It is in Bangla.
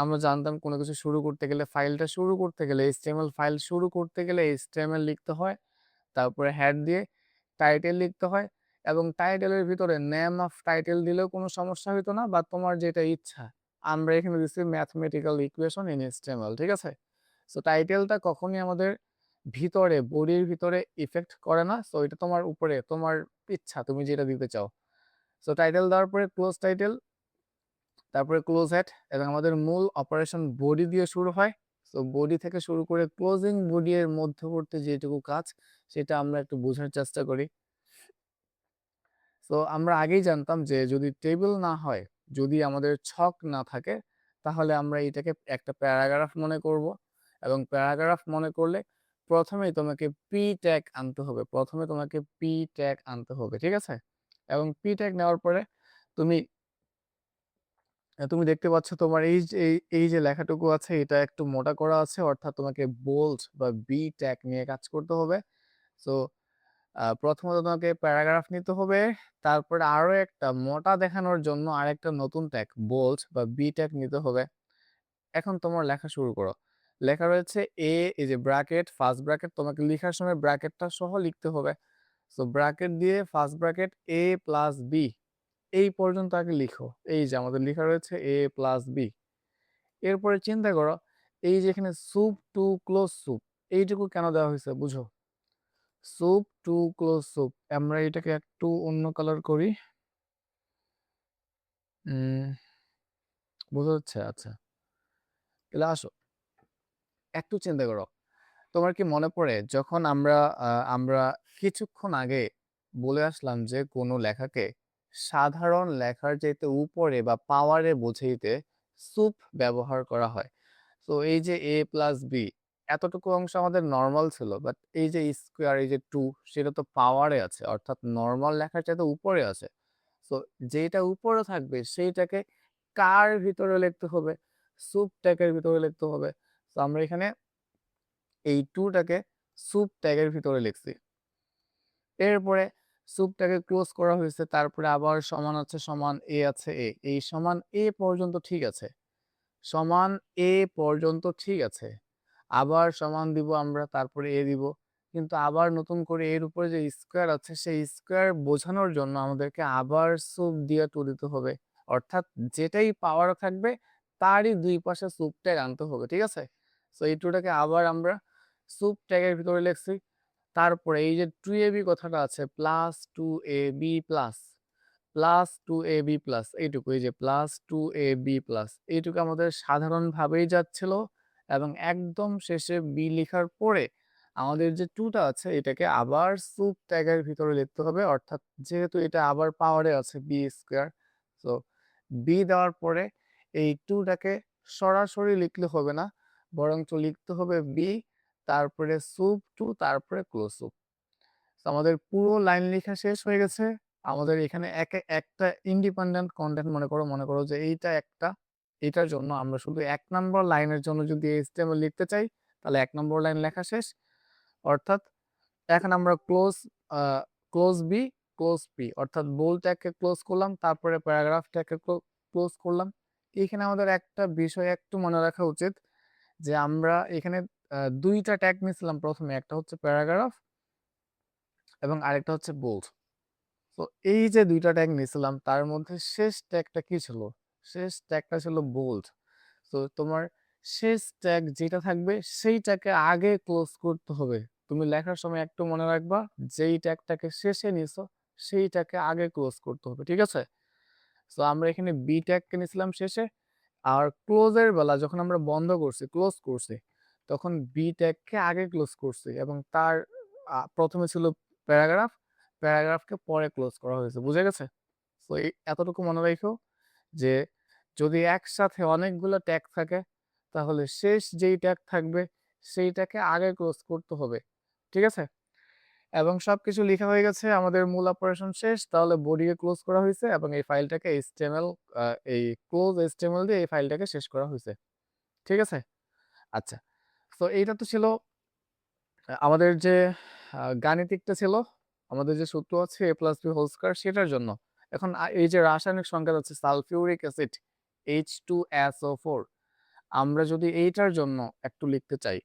আমরা জানতাম কোনো কিছু শুরু করতে গেলে ফাইলটা শুরু করতে গেলে HTML ফাইল শুরু করতে গেলে HTML লিখতে হয়। তারপরে হেড দিয়ে টাইটেল লিখতে হয় এবং টাইটেলের ভিতরে নেম অফ টাইটেল দিলেও কোনো সমস্যা হইতো না বা তোমার যেটা ইচ্ছা। আমরা এখানে দিচ্ছি ম্যাথমেটিক্যাল ইকুয়েশন ইন HTML, ঠিক আছে? সো টাইটেলটা কখনই আমাদের ভিতরে বডির ভিতরে ইফেক্ট করে না। সো এটা তোমার উপরে তোমার ইচ্ছা তুমি যেটা দিতে চাও। সো টাইটেল দেওয়ার পরে ক্লোজ টাইটেল, তারপরে ক্লোজ হেড এবং আমাদের মূল অপারেশন বডি দিয়ে শুরু হয়। সো বডি থেকে শুরু করে ক্লোজিং বডি এর মধ্যবর্তী যেটুকু কাজ সেটা আমরা একটু বোঝার চেষ্টা করি। সো আমরা আগেই জানতাম যে যদি টেবিল না হয়, যদি আমাদের ছক না থাকে, তাহলে আমরা এটাকে একটা প্যারাগ্রাফ মনে করব এবং প্যারাগ্রাফ মনে করলে প্রথমেই তোমাকে পি ট্যাগ আনতে হবে। প্রথমে তোমাকে পি ট্যাগ আনতে হবে, ঠিক আছে? এবং পি ট্যাগ নেওয়ার পরে তুমি তুমি দেখতে পাচ্ছ তোমার এই যে লেখাটুকু আছে এটা একটু মোটা করা আছে, অর্থাৎ তোমাকে বোল্ড বা বি ট্যাগ নিয়ে কাজ করতে হবে। সো প্রথমত তোমাকে প্যারাগ্রাফ নিতে হবে, তারপরে আরো একটা মোটা দেখানোর জন্য আরেকটা নতুন ট্যাগ বোল্ড বা বি ট্যাগ নিতে হবে। এখন তোমার লেখা শুরু করো। লেখা রয়েছে এ, এই যে ব্র্যাকেট, ফার্স্ট ব্র্যাকেট, তোমাকে লেখার সময় ব্র্যাকেটটা সহ লিখতে হবে। সো ব্র্যাকেট দিয়ে ফার্স্ট ব্র্যাকেট এ প্লাস বি এই পর্যন্ত আগে লিখো। এই যে আমাদের লেখা রয়েছে এ প্লাস বি। এরপরে চিন্তা করো, এই যে এখানে সুপ টু ক্লোজ সুপ, এইটুকু কেন দেওয়া হয়েছে বুঝো? সুপ টু ক্লোজ সুপ, আমরা এটাকে একটু অন্য কালার করি। উম বোঝা যাচ্ছে? আচ্ছা, তাহলে আসো একটু চিন্তা করো। তোমার কি মনে পড়ে যখন আমরা কিছুক্ষণ আগে বলে আসলাম যে কোনো লেখাকে সাধারণ লেখার চাইতে উপরে বা পাওয়ারে বোঝাইতে সুপ ব্যবহার করা হয়। তো এই যে এ প্লাস বি, এতটুকু অংশ আমাদের নর্মাল ছিল, বাট এই যে স্কোয়ার, এই যে টু, সেটা তো পাওয়ারে আছে, অর্থাৎ নর্মাল লেখার চাইতে উপরে আছে। তো যেটা উপরে থাকবে সেইটাকে কার ভিতরে লিখতে হবে? সুপ ট্যাগের ভিতরে লিখতে হবে। তো আমরা এখানে এই টুটাকে সুপ ট্যাগের ভিতরে লিখছি। এরপরে সুপটাকে ক্লোজ করা হয়েছে, তারপরে আবার সমান আছে সমান এ আছে এ, এই সমান এ পর্যন্ত ঠিক আছে, সমান এ পর্যন্ত ঠিক আছে। আবার সমান দিব আমরা, তারপরে এ দিব, কিন্তু আবার নতুন করে এর উপরে যে স্কোয়ার আছে সেই স্কোয়ার বোঝানোর জন্য আমাদেরকে আবার সুপ দিয়ে টু দিতে হবে। অর্থাৎ যেটাই পাওয়ার থাকবে তারই দুই পাশে সুপ ট্যাগ আনতে হবে, ঠিক আছে? তো এই টুটাকে আবার আমরা সুপ ট্যাগের ভিতরে লিখছি। তারপরে এই যে টু এ বি কথাটা আছে, plus two A B plus, plus two A B plus, এইটুকু, এই যে plus two A B plus, এইটুকু আমাদের সাধারণভাবেই যাচ্ছিল। এবং একদম শেষে বি লেখার পরে আমাদের যে টুটা আছে এটাকে আবার সুপ ট্যাগের ভিতরে লিখতে হবে, অর্থাৎ যেহেতু এটা আবার পাওয়ারে আছে বি স্কোয়ার। তো বি দেওয়ার পরে এই টুটাকে সরাসরি লিখলে হবে না, বরঞ্চ লিখতে হবে বি, তারপরে সুপ টু, তারপরে ক্লোজ সুপ। আমাদের পুরো লাইন লেখা শেষ হয়ে গেছে। আমাদের এখানে একটা ইন্ডিপেন্ডেন্ট কন্টেন্ট মনে করো যে এইটা একটা, এটার জন্য আমরা শুধু ১ নম্বর লাইনের জন্য যদি HTML লিখতে চাই, তাহলে ১ নম্বর লাইন লেখা শেষ। অর্থাৎ এখন আমরা ক্লোজ বি, ক্লোজ পি, অর্থাৎ বোল্ড ট্যাগকে ক্লোজ করলাম, তারপরে প্যারাগ্রাফ ট্যাগকে ক্লোজ করলাম। এখানে আমাদের একটা বিষয় একটু মনে রাখা উচিত যে আমরা এখানে ২ টা ট্যাগ নিছিলাম প্রথমে, একটা হচ্ছে প্যারাগ্রাফ এবং আরেকটা হচ্ছে বোল্ড। তো এই যে ২ টা ট্যাগ নিছিলাম তার মধ্যে শেষ ট্যাগটা কি ছিল? শেষ ট্যাগটা ছিল বোল্ড। তো তোমার শেষ ট্যাগ যেটা থাকবে সেইটাকে আগে ক্লোজ করতে হবে। তুমি লেখার সময় একটু মনে রাখবা, যেই ট্যাগটাকে শেষে নিছো সেইটাকে আগে ক্লোজ করতে হবে, ঠিক আছে? সো আমরা এখানে বি ট্যাগকে নিছিলাম শেষে, আর ক্লোজের বেলা যখন আমরা বন্ধ করছি, ক্লোজ করছি, তখন বি ট্যাগকে আগে ক্লোজ করছি এবং তার প্রথমে ছিল প্যারাগ্রাফ, প্যারাগ্রাফকে পরে ক্লোজ করা হয়েছে। বুঝা গেছে? সো এই এতটুকু মনে রাইখো যে যদি একসাথে অনেকগুলো ট্যাগ থাকে তাহলে শেষ যেই ট্যাগ থাকবে সেইটাকে আগে ক্লোজ করতে হবে। ঠিক আছে? এবং সবকিছু লিখা হয়ে গেছে, আমাদের মূল অপারেশন শেষ। তাহলে বডিকে ক্লোজ করা হয়েছে এবং এই ফাইলটাকে HTML, এই ক্লোজ HTML দিয়ে এই ফাইলটাকে শেষ করা হয়েছে। ঠিক আছে? আচ্ছা। তো এইটা তো ছিল আমাদের যে গাণিতিকটা ছিল, আমাদের যে সূত্র আছে a plus b whole square সেটার জন্য। এখন এই যে রাসায়নিক সংকেত আছে সালফিউরিক অ্যাসিড H2SO4, আমরা যদি এইটার জন্য একটু লিখতে চাই